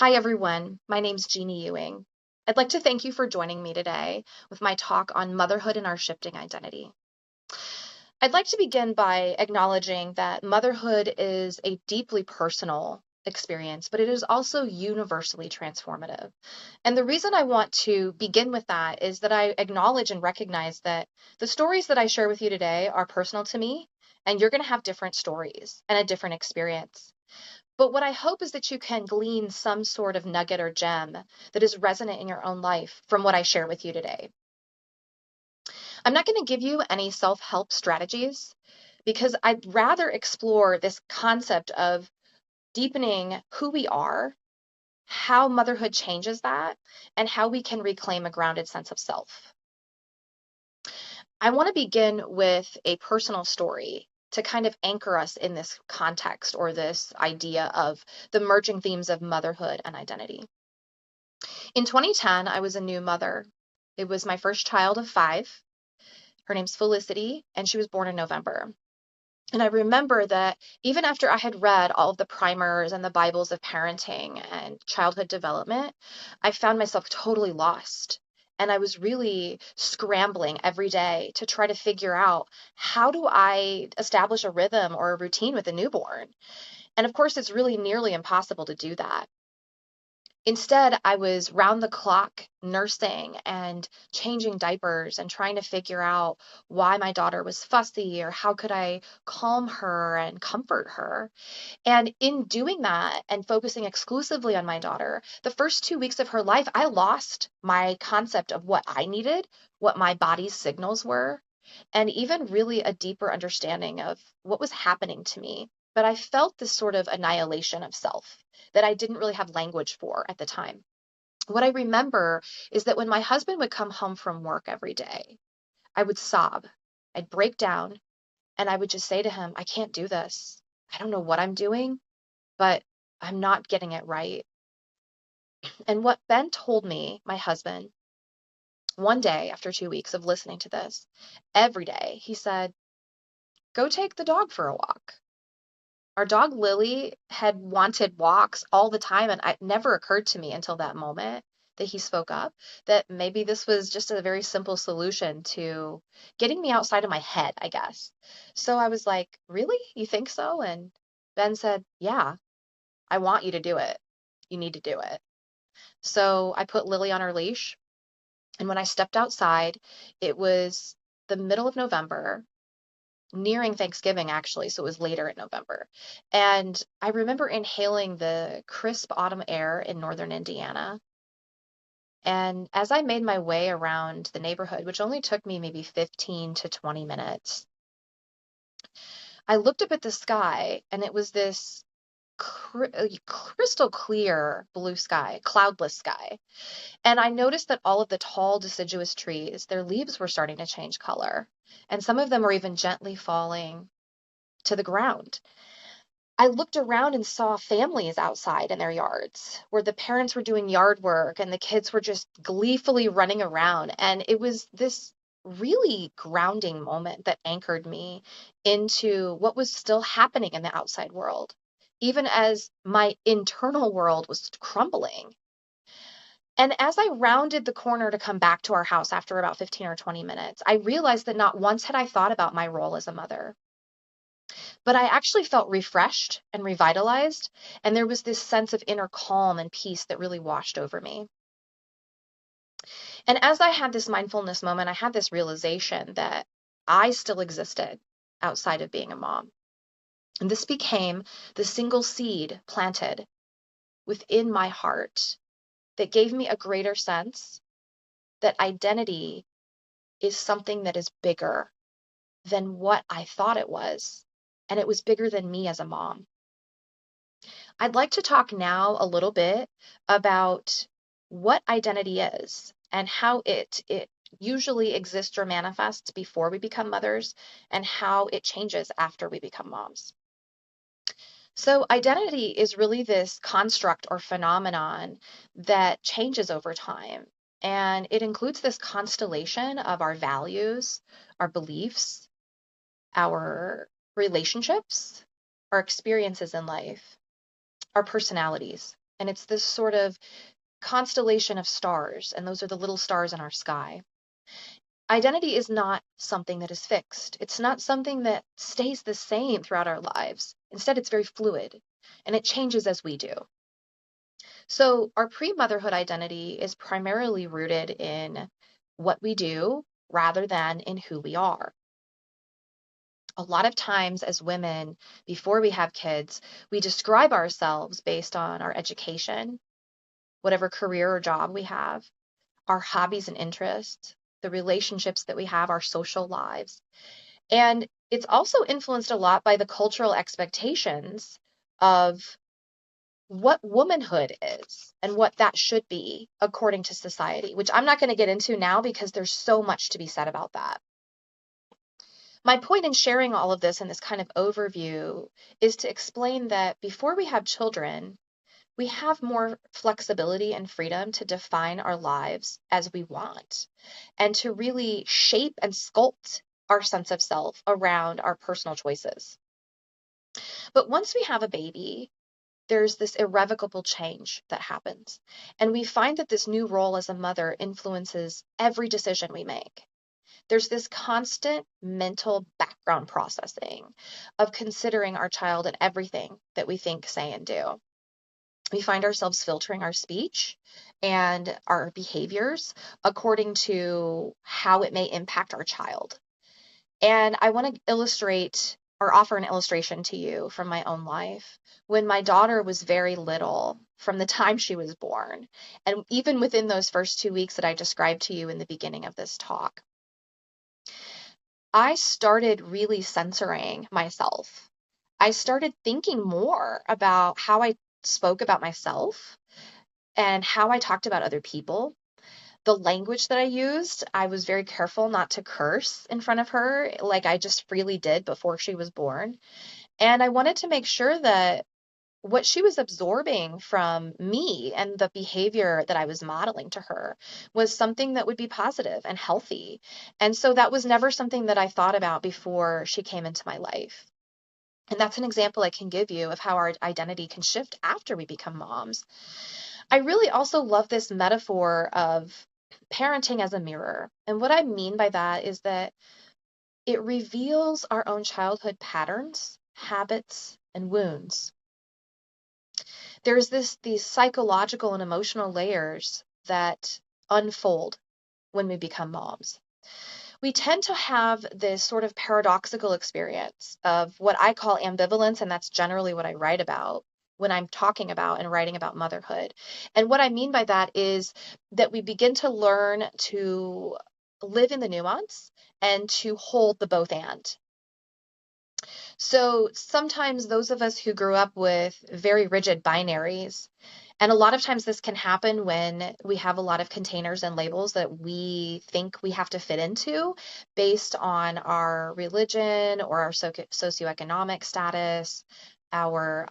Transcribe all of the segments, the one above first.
Hi, everyone. My name's Jeannie Ewing. I'd like to thank you for joining me today with my talk on motherhood and our shifting identity. I'd like to begin by acknowledging that motherhood is a deeply personal experience, but it is also universally transformative. And the reason I want to begin with that is that I acknowledge and recognize that the stories that I share with you today are personal to me, and you're going to have different stories and a different experience. But what I hope is that you can glean some sort of nugget or gem that is resonant in your own life from what I share with you today. I'm not going to give you any self help strategies because I'd rather explore this concept of deepening who we are, how motherhood changes that, and how we can reclaim a grounded sense of self. I want to begin with a personal story to kind of anchor us in this context or this idea of the merging themes of motherhood and identity. In 2010, I was a new mother. It was my first child of five. Her name's Felicity, and she was born in November. And I remember that even after I had read all of the primers and the Bibles of parenting and childhood development, I found myself totally lost. And I was really scrambling every day to try to figure out, how do I establish a rhythm or a routine with a newborn? And of course, it's really nearly impossible to do that. Instead, I was round the clock nursing and changing diapers and trying to figure out why my daughter was fussy or how could I calm her and comfort her. And in doing that and focusing exclusively on my daughter, the first 2 weeks of her life, I lost my concept of what I needed, what my body's signals were, and even really a deeper understanding of what was happening to me. But I felt this sort of annihilation of self that I didn't really have language for at the time. What I remember is that when my husband would come home from work every day, I would sob, I'd break down, and I would just say to him, I can't do this. I don't know what I'm doing, but I'm not getting it right. And what Ben told me, my husband, one day after 2 weeks of listening to this, every day, he said, go take the dog for a walk. Our dog Lily had wanted walks all the time, and it never occurred to me until that moment that he spoke up that maybe this was just a very simple solution to getting me outside of my head, I guess. So I was like, really? You think so? And Ben said, yeah, I want you to do it. You need to do it. So I put Lily on her leash, and when I stepped outside, it was the middle of November, nearing Thanksgiving actually, so it was later in November. And I remember inhaling the crisp autumn air in northern Indiana. And as I made my way around the neighborhood, which only took me maybe 15 to 20 minutes, I looked up at the sky and it was this crystal clear blue sky, cloudless sky. And I noticed that all of the tall deciduous trees, their leaves were starting to change color. And some of them were even gently falling to the ground. I looked around and saw families outside in their yards where the parents were doing yard work and the kids were just gleefully running around. And it was this really grounding moment that anchored me into what was still happening in the outside world, even as my internal world was crumbling. And as I rounded the corner to come back to our house after about 15 or 20 minutes, I realized that not once had I thought about my role as a mother. But I actually felt refreshed and revitalized, and there was this sense of inner calm and peace that really washed over me. And as I had this mindfulness moment, I had this realization that I still existed outside of being a mom. And this became the single seed planted within my heart that gave me a greater sense that identity is something that is bigger than what I thought it was. And it was bigger than me as a mom. I'd like to talk now a little bit about what identity is and how it usually exists or manifests before we become mothers and how it changes after we become moms. So identity is really this construct or phenomenon that changes over time. And it includes this constellation of our values, our beliefs, our relationships, our experiences in life, our personalities. And it's this sort of constellation of stars, and those are the little stars in our sky. Identity is not something that is fixed. It's not something that stays the same throughout our lives. Instead, it's very fluid and it changes as we do. So, our pre motherhood identity is primarily rooted in what we do rather than in who we are. A lot of times, as women, before we have kids, we describe ourselves based on our education, whatever career or job we have, our hobbies and interests, the relationships that we have, our social lives. And it's also influenced a lot by the cultural expectations of what womanhood is and what that should be according to society, which I'm not going to get into now because there's so much to be said about that. My point in sharing all of this in this kind of overview is to explain that before we have children, we have more flexibility and freedom to define our lives as we want and to really shape and sculpt our sense of self around our personal choices. But once we have a baby, there's this irrevocable change that happens. And we find that this new role as a mother influences every decision we make. There's this constant mental background processing of considering our child and everything that we think, say, and do. We find ourselves filtering our speech and our behaviors according to how it may impact our child. And I want to illustrate or offer an illustration to you from my own life. When my daughter was very little, from the time she was born, and even within those first 2 weeks that I described to you in the beginning of this talk, I started really censoring myself. I started thinking more about how I spoke about myself and how I talked about other people. The language that I used, I was very careful not to curse in front of her like I just freely did before she was born. And I wanted to make sure that what she was absorbing from me and the behavior that I was modeling to her was something that would be positive and healthy. And so that was never something that I thought about before she came into my life. And that's an example I can give you of how our identity can shift after we become moms. I really also love this metaphor of parenting as a mirror. And what I mean by that is that it reveals our own childhood patterns, habits, and wounds. There's these psychological and emotional layers that unfold when we become moms. We tend to have this sort of paradoxical experience of what I call ambivalence, and that's generally what I write about when I'm talking about and writing about motherhood. And what I mean by that is that we begin to learn to live in the nuance and to hold the both and. So sometimes those of us who grew up with very rigid binaries, and a lot of times this can happen when we have a lot of containers and labels that we think we have to fit into based on our religion or our socioeconomic status, our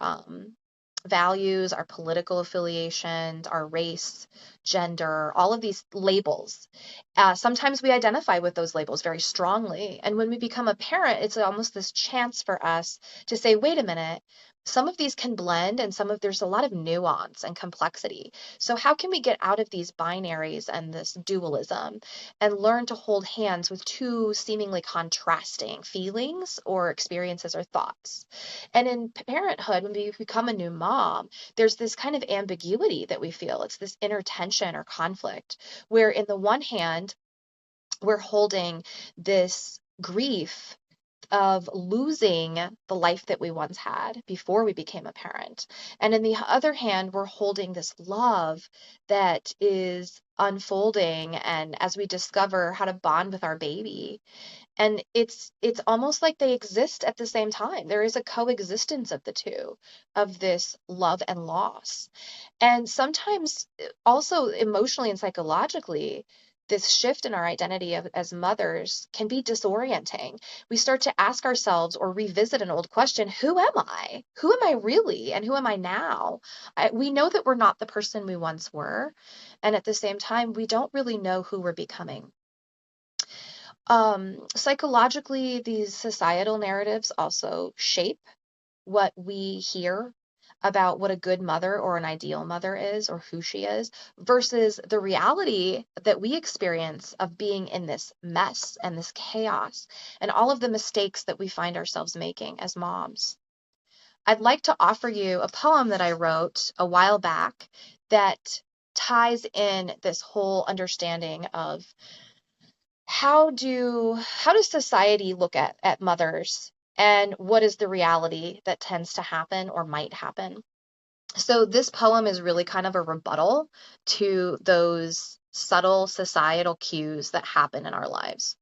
values, our political affiliations, our race, gender, all of these labels. Sometimes we identify with those labels very strongly. And when we become a parent, it's almost this chance for us to say, wait a minute, some of these can blend and there's a lot of nuance and complexity. So how can we get out of these binaries and this dualism and learn to hold hands with two seemingly contrasting feelings or experiences or thoughts? And in parenthood, when we become a new mom, there's this kind of ambiguity that we feel. It's this inner tension or conflict where in the one hand, we're holding this grief of losing the life that we once had before we became a parent. And in the other hand, we're holding this love that is unfolding and as we discover how to bond with our baby. And it's almost like they exist at the same time. There is a coexistence of the two, of this love and loss. And sometimes also emotionally and psychologically, this shift in our identity as mothers can be disorienting. We start to ask ourselves or revisit an old question, who am I? Who am I really? And who am I now? We know that we're not the person we once were. And at the same time, we don't really know who we're becoming. Psychologically, these societal narratives also shape what we hear about what a good mother or an ideal mother is or who she is versus the reality that we experience of being in this mess and this chaos and all of the mistakes that we find ourselves making as moms. I'd like to offer you a poem that I wrote a while back that ties in this whole understanding of how does society look at mothers and what is the reality that tends to happen or might happen. So this poem is really kind of a rebuttal to those subtle societal cues that happen in our lives.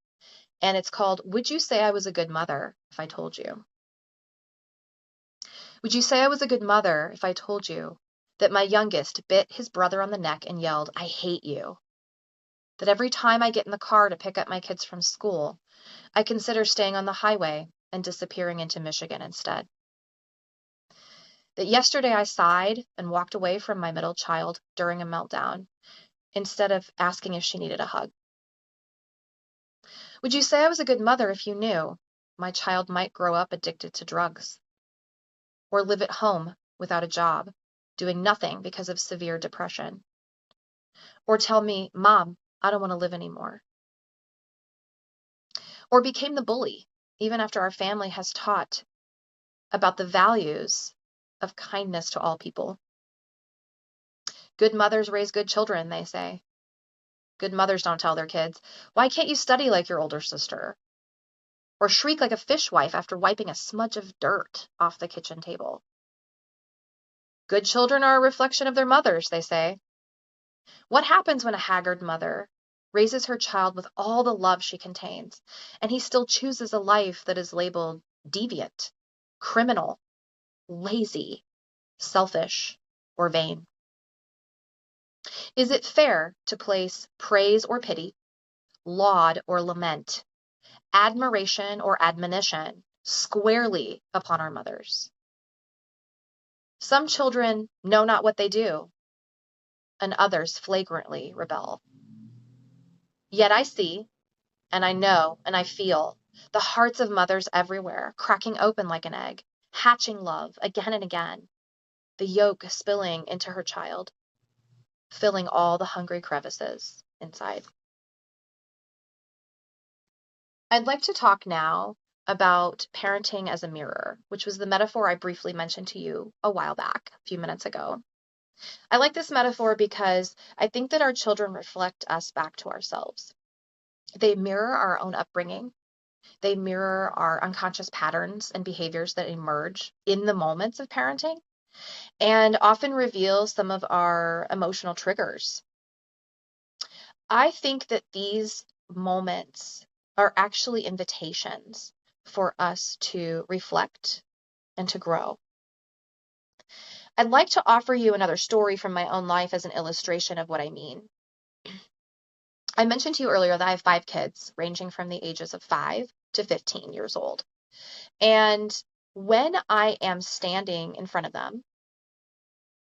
And it's called, Would You Say I Was a Good Mother If I Told You? Would you say I was a good mother if I told you that my youngest bit his brother on the neck and yelled, I hate you? That every time I get in the car to pick up my kids from school, I consider staying on the highway and disappearing into Michigan instead? That yesterday I sighed and walked away from my middle child during a meltdown instead of asking if she needed a hug? Would you say I was a good mother if you knew my child might grow up addicted to drugs or live at home without a job, doing nothing because of severe depression? Or tell me, Mom, I don't want to live anymore? Or became the bully, even after our family has taught about the values of kindness to all people? Good mothers raise good children, they say. Good mothers don't tell their kids, why can't you study like your older sister? Or shriek like a fishwife after wiping a smudge of dirt off the kitchen table. Good children are a reflection of their mothers, they say. What happens when a haggard mother raises her child with all the love she contains, and he still chooses a life that is labeled deviant, criminal, lazy, selfish, or vain? Is it fair to place praise or pity, laud or lament, admiration or admonition squarely upon our mothers? Some children know not what they do, and others flagrantly rebel. Yet I see, and I know, and I feel the hearts of mothers everywhere cracking open like an egg, hatching love again and again, the yolk spilling into her child, filling all the hungry crevices inside. I'd like to talk now about parenting as a mirror, which was the metaphor I briefly mentioned to you a while back, a few minutes ago. I like this metaphor because I think that our children reflect us back to ourselves. They mirror our own upbringing. They mirror our unconscious patterns and behaviors that emerge in the moments of parenting and often reveal some of our emotional triggers. I think that these moments are actually invitations for us to reflect and to grow. I'd like to offer you another story from my own life as an illustration of what I mean. I mentioned to you earlier that I have 5 kids, ranging from the ages of 5 to 15 years old. And when I am standing in front of them,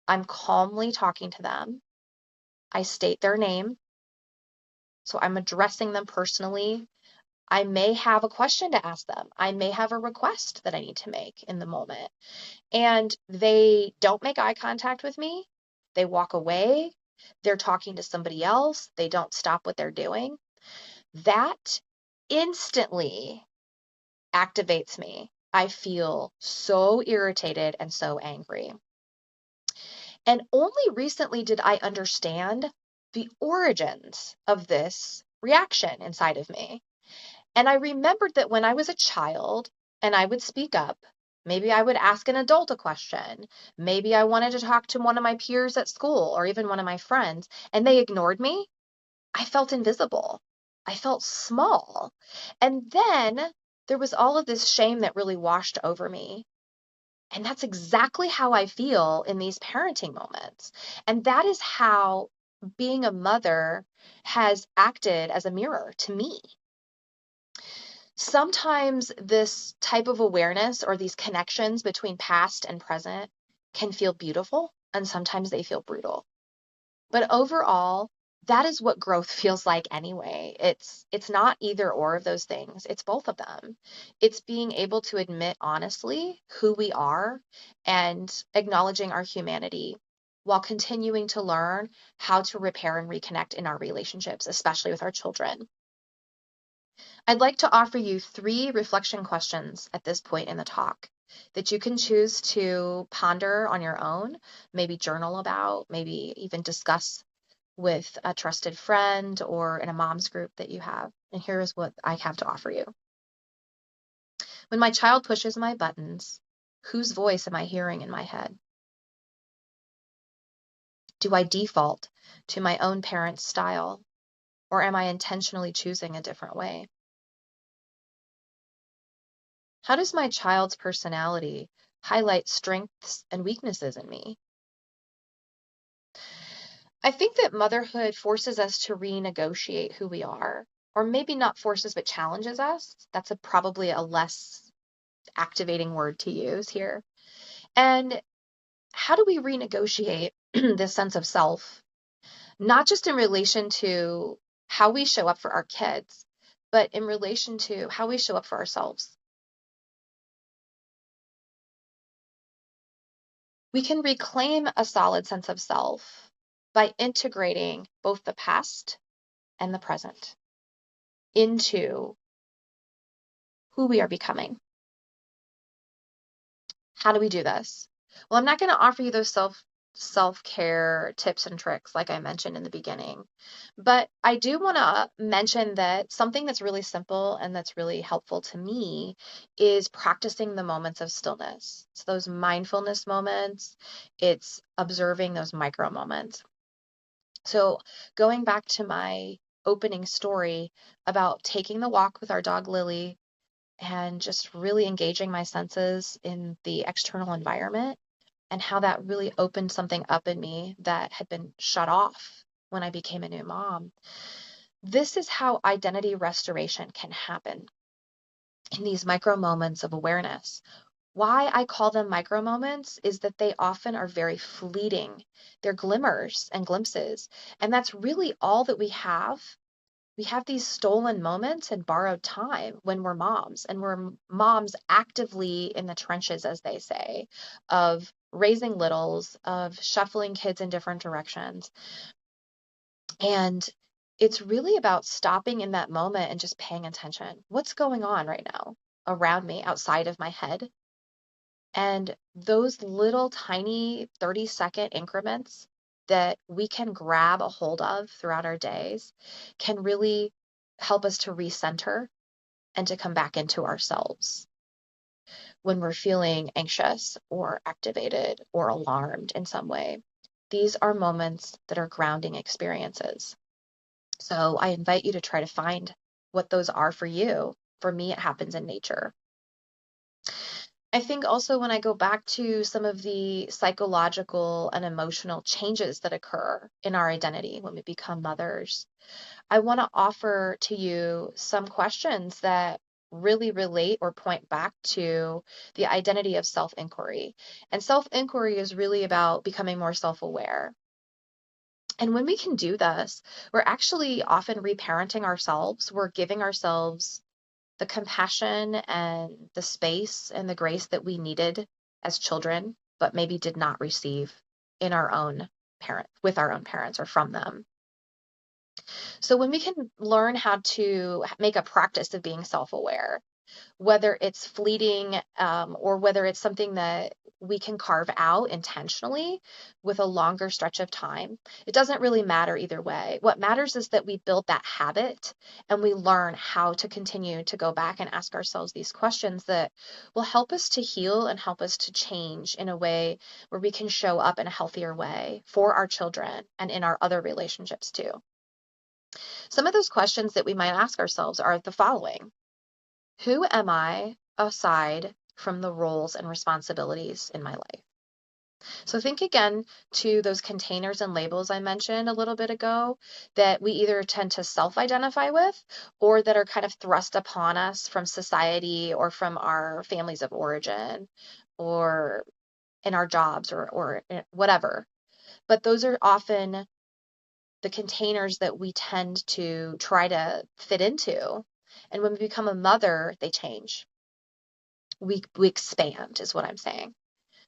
I'm calmly talking to them. I state their name, so I'm addressing them personally. I may have a question to ask them. I may have a request that I need to make in the moment. And they don't make eye contact with me. They walk away. They're talking to somebody else. They don't stop what they're doing. That instantly activates me. I feel so irritated and so angry. And only recently did I understand the origins of this reaction inside of me. And I remembered that when I was a child and I would speak up, maybe I would ask an adult a question. Maybe I wanted to talk to one of my peers at school or even one of my friends, and they ignored me. I felt invisible. I felt small. And then there was all of this shame that really washed over me. And that's exactly how I feel in these parenting moments. And that is how being a mother has acted as a mirror to me. Sometimes this type of awareness or these connections between past and present can feel beautiful, and sometimes they feel brutal. But overall, that is what growth feels like anyway. It's not either or of those things. It's both of them. It's being able to admit honestly who we are and acknowledging our humanity while continuing to learn how to repair and reconnect in our relationships, especially with our children. I'd like to offer you 3 reflection questions at this point in the talk that you can choose to ponder on your own, maybe journal about, maybe even discuss with a trusted friend or in a mom's group that you have. And here is what I have to offer you. When my child pushes my buttons, whose voice am I hearing in my head? Do I default to my own parent's style, or am I intentionally choosing a different way? How does my child's personality highlight strengths and weaknesses in me? I think that motherhood forces us to renegotiate who we are, or maybe not forces, but challenges us. That's probably a less activating word to use here. And how do we renegotiate this sense of self, not just in relation to how we show up for our kids, but in relation to how we show up for ourselves? We can reclaim a solid sense of self by integrating both the past and the present into who we are becoming. How do we do this? Well, I'm not going to offer you those self-care tips and tricks like I mentioned in the beginning, but I do want to mention that something that's really simple and that's really helpful to me is practicing the moments of stillness. It's those mindfulness moments, it's observing those micro moments. So, going back to my opening story about taking the walk with our dog Lily and just really engaging my senses in the external environment and how that really opened something up in me that had been shut off when I became a new mom. This is how identity restoration can happen in these micro moments of awareness. Why I call them micro moments is that they often are very fleeting. They're glimmers and glimpses. And that's really all that we have. We have these stolen moments and borrowed time when we're moms, and we're moms actively in the trenches, as they say, of raising littles, of shuffling kids in different directions. And it's really about stopping in that moment and just paying attention. What's going on right now around me, outside of my head? And those little tiny 30-second increments that we can grab a hold of throughout our days can really help us to recenter and to come back into ourselves when we're feeling anxious or activated or alarmed in some way. These are moments that are grounding experiences. So I invite you to try to find what those are for you. For me, it happens in nature. I think also when I go back to some of the psychological and emotional changes that occur in our identity when we become mothers, I want to offer to you some questions that really relate or point back to the identity of self-inquiry. And self-inquiry is really about becoming more self-aware. And when we can do this, we're actually often reparenting ourselves. We're giving ourselves the compassion and the space and the grace that we needed as children, but maybe did not receive in our own with our own parents or from them. So when we can learn how to make a practice of being self-aware, whether it's fleeting or whether it's something that we can carve out intentionally with a longer stretch of time. It doesn't really matter either way. What matters is that we build that habit and we learn how to continue to go back and ask ourselves these questions that will help us to heal and help us to change in a way where we can show up in a healthier way for our children and in our other relationships too. Some of those questions that we might ask ourselves are the following. Who am I aside from the roles and responsibilities in my life? So think again to those containers and labels I mentioned a little bit ago that we either tend to self-identify with or that are kind of thrust upon us from society or from our families of origin or in our jobs or whatever. But those are often the containers that we tend to try to fit into. And when we become a mother, they change. We expand, is what I'm saying.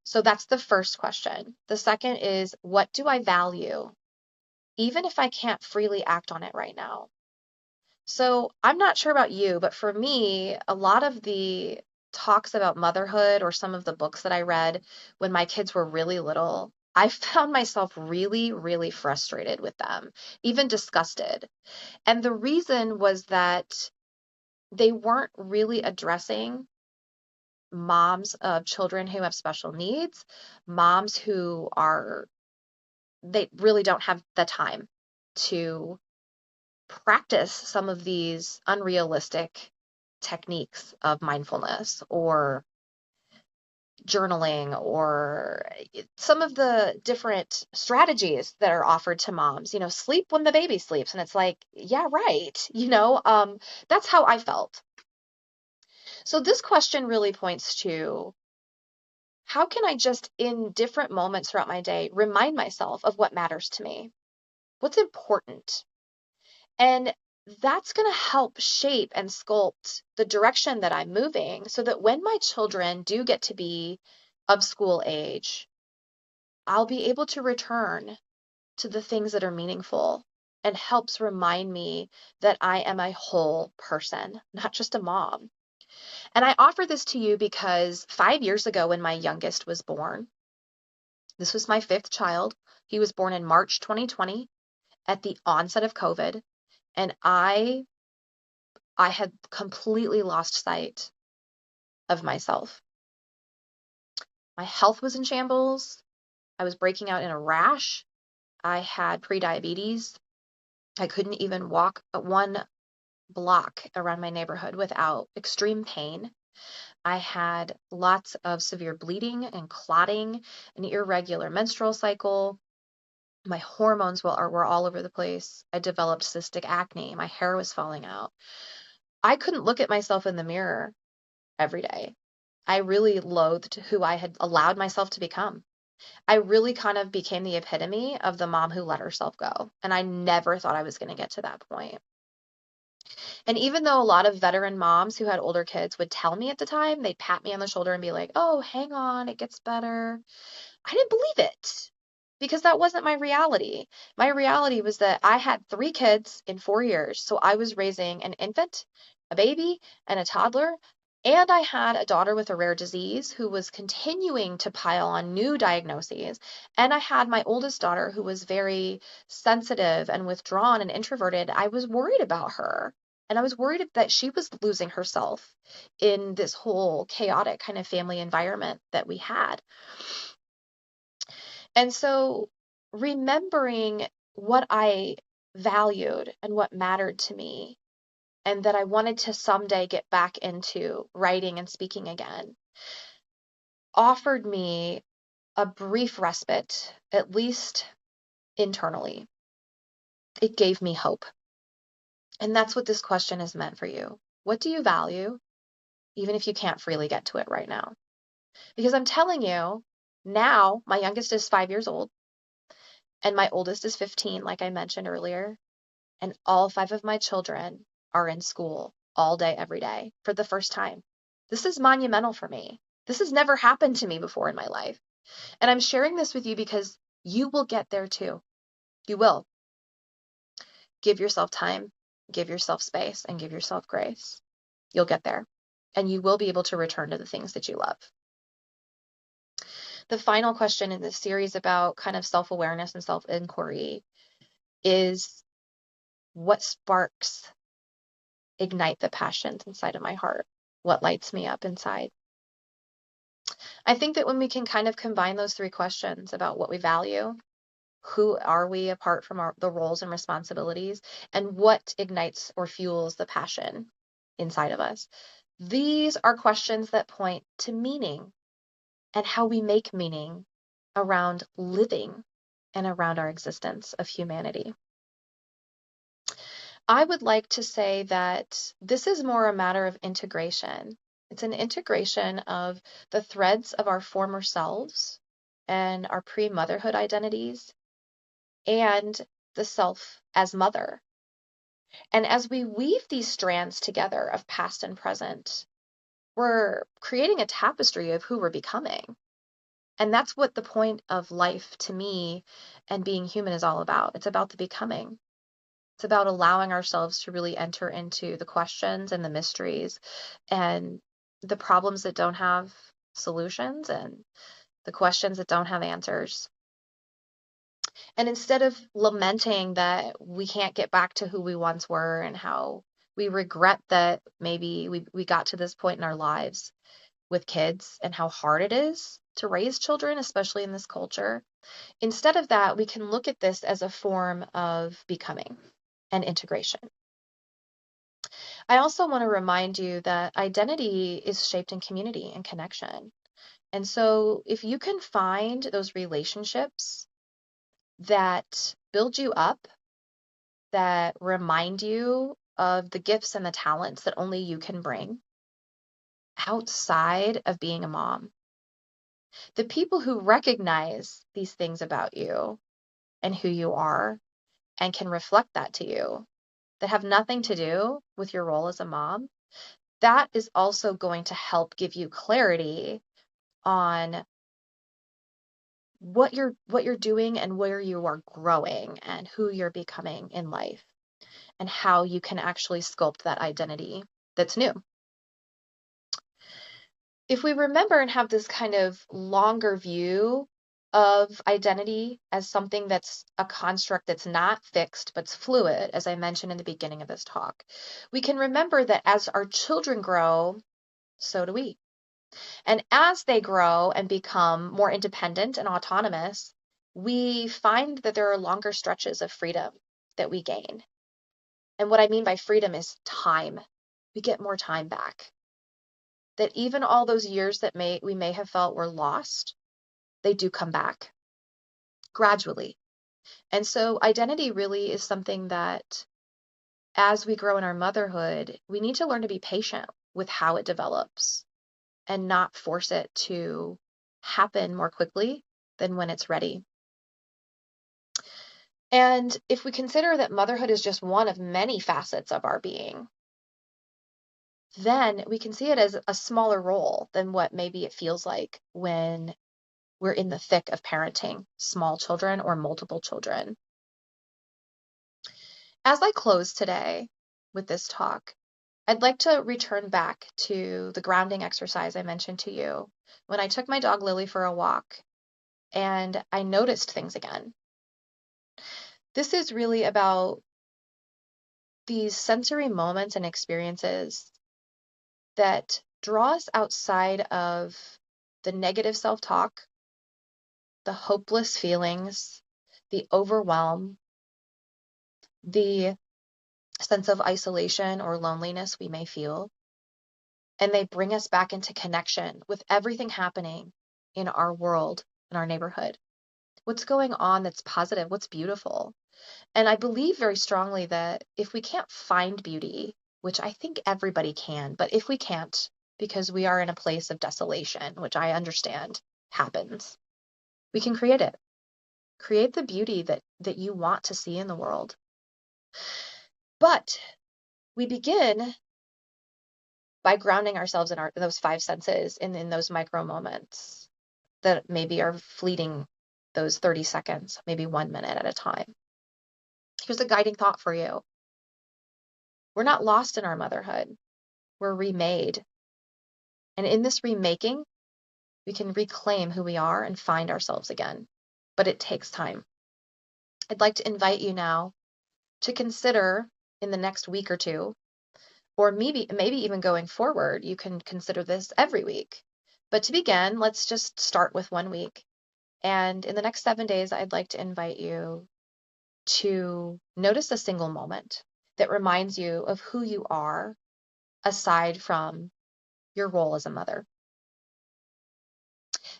So that's the first question. The second is, what do I value, even if I can't freely act on it right now? So I'm not sure about you, but for me, a lot of the talks about motherhood or some of the books that I read when my kids were really little, I found myself really, really frustrated with them, even disgusted. And the reason was that they weren't really addressing moms of children who have special needs, moms who are, they really don't have the time to practice some of these unrealistic techniques of mindfulness or journaling or some of the different strategies that are offered to moms, sleep when the baby sleeps. And it's like, yeah, right. That's how I felt. So this question really points to, how can I just in different moments throughout my day remind myself of what matters to me? What's important? And that's going to help shape and sculpt the direction that I'm moving so that when my children do get to be of school age, I'll be able to return to the things that are meaningful and helps remind me that I am a whole person, not just a mom. And I offer this to you because 5 years ago, when my youngest was born, this was my fifth child. He was born in March 2020 at the onset of COVID. And I had completely lost sight of myself. My health was in shambles. I was breaking out in a rash. I had prediabetes. I couldn't even walk one block around my neighborhood without extreme pain. I had lots of severe bleeding and clotting, an irregular menstrual cycle. My hormones were all over the place. I developed cystic acne. My hair was falling out. I couldn't look at myself in the mirror every day. I really loathed who I had allowed myself to become. I really kind of became the epitome of the mom who let herself go. And I never thought I was going to get to that point. And even though a lot of veteran moms who had older kids would tell me at the time, they'd pat me on the shoulder and be like, oh, hang on, it gets better. I didn't believe it because that wasn't my reality. My reality was that I had 3 kids in 4 years. So I was raising an infant, a baby, and a toddler. And I had a daughter with a rare disease who was continuing to pile on new diagnoses. And I had my oldest daughter who was very sensitive and withdrawn and introverted. I was worried about her. And I was worried that she was losing herself in this whole chaotic kind of family environment that we had. And so remembering what I valued and what mattered to me, and that I wanted to someday get back into writing and speaking again, offered me a brief respite, at least internally. It gave me hope. And that's what this question is meant for you. What do you value, even if you can't freely get to it right now? Because I'm telling you, now my youngest is 5 years old and my oldest is 15, like I mentioned earlier. And all 5 of my children are in school all day, every day for the first time. This is monumental for me. This has never happened to me before in my life. And I'm sharing this with you because you will get there too. You will. Give yourself time, give yourself space, and give yourself grace. You'll get there. And you will be able to return to the things that you love. The final question in this series about kind of self-awareness and self-inquiry is, what sparks ignite the passions inside of my heart? What lights me up inside? I think that when we can kind of combine those 3 questions about what we value, who are we apart from the roles and responsibilities, and what ignites or fuels the passion inside of us, these are questions that point to meaning and how we make meaning around living and around our existence of humanity. I would like to say that this is more a matter of integration. It's an integration of the threads of our former selves and our pre-motherhood identities and the self as mother. And as we weave these strands together of past and present, we're creating a tapestry of who we're becoming. And that's what the point of life to me and being human is all about. It's about the becoming. It's about allowing ourselves to really enter into the questions and the mysteries and the problems that don't have solutions and the questions that don't have answers. And instead of lamenting that we can't get back to who we once were and how we regret that maybe we got to this point in our lives with kids and how hard it is to raise children, especially in this culture, instead of that, we can look at this as a form of becoming and integration. I also want to remind you that identity is shaped in community and connection. And so if you can find those relationships that build you up, that remind you of the gifts and the talents that only you can bring outside of being a mom, the people who recognize these things about you and who you are and can reflect that to you, that have nothing to do with your role as a mom, that is also going to help give you clarity on what you're doing and where you are growing and who you're becoming in life and how you can actually sculpt that identity that's new. If we remember and have this kind of longer view of identity as something that's a construct that's not fixed but's fluid, as I mentioned in the beginning of this talk, we can remember that as our children grow, so do we. And as they grow and become more independent and autonomous, we find that there are longer stretches of freedom that we gain. And what I mean by freedom is time. We get more time back. That even all those years that we may have felt were lost, they do come back gradually. And so identity really is something that as we grow in our motherhood, we need to learn to be patient with how it develops and not force it to happen more quickly than when it's ready. And if we consider that motherhood is just one of many facets of our being, then we can see it as a smaller role than what maybe it feels like when we're in the thick of parenting small children or multiple children. As I close today with this talk, I'd like to return back to the grounding exercise I mentioned to you when I took my dog Lily for a walk and I noticed things again. This is really about these sensory moments and experiences that draw us outside of the negative self-talk, the hopeless feelings, the overwhelm, the sense of isolation or loneliness we may feel, and they bring us back into connection with everything happening in our world, in our neighborhood. What's going on that's positive, what's beautiful. And I believe very strongly that if we can't find beauty, which I think everybody can, but if we can't, because we are in a place of desolation, which I understand happens, we can create it. Create the beauty that you want to see in the world. But we begin by grounding ourselves in those five senses in those micro moments that maybe are fleeting, those 30 seconds, maybe 1 minute at a time. Here's a guiding thought for you. We're not lost in our motherhood. We're remade. And in this remaking, we can reclaim who we are and find ourselves again. But it takes time. I'd like to invite you now to consider in the next week or two, or maybe even going forward, you can consider this every week. But to begin, let's just start with 1 week. And in the next 7 days, I'd like to invite you to notice a single moment that reminds you of who you are aside from your role as a mother.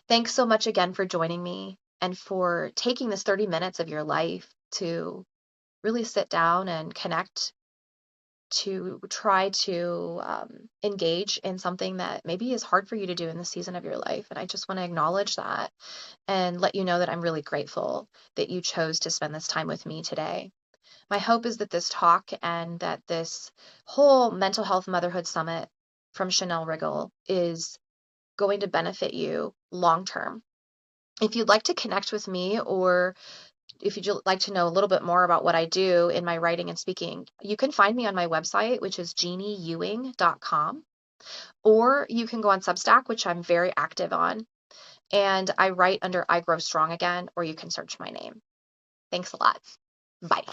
Thanks so much again for joining me and for taking this 30 minutes of your life to really sit down and connect to try to engage in something that maybe is hard for you to do in this season of your life. And I just want to acknowledge that and let you know that I'm really grateful that you chose to spend this time with me today. My hope is that this talk and that this whole Mental Health Motherhood Summit from Chanel Riggle is going to benefit you long term. If you'd like to connect with me, or if you'd like to know a little bit more about what I do in my writing and speaking, you can find me on my website, which is jeannieewing.com, or you can go on Substack, which I'm very active on, and I write under I Grow Strong Again, or you can search my name. Thanks a lot. Bye.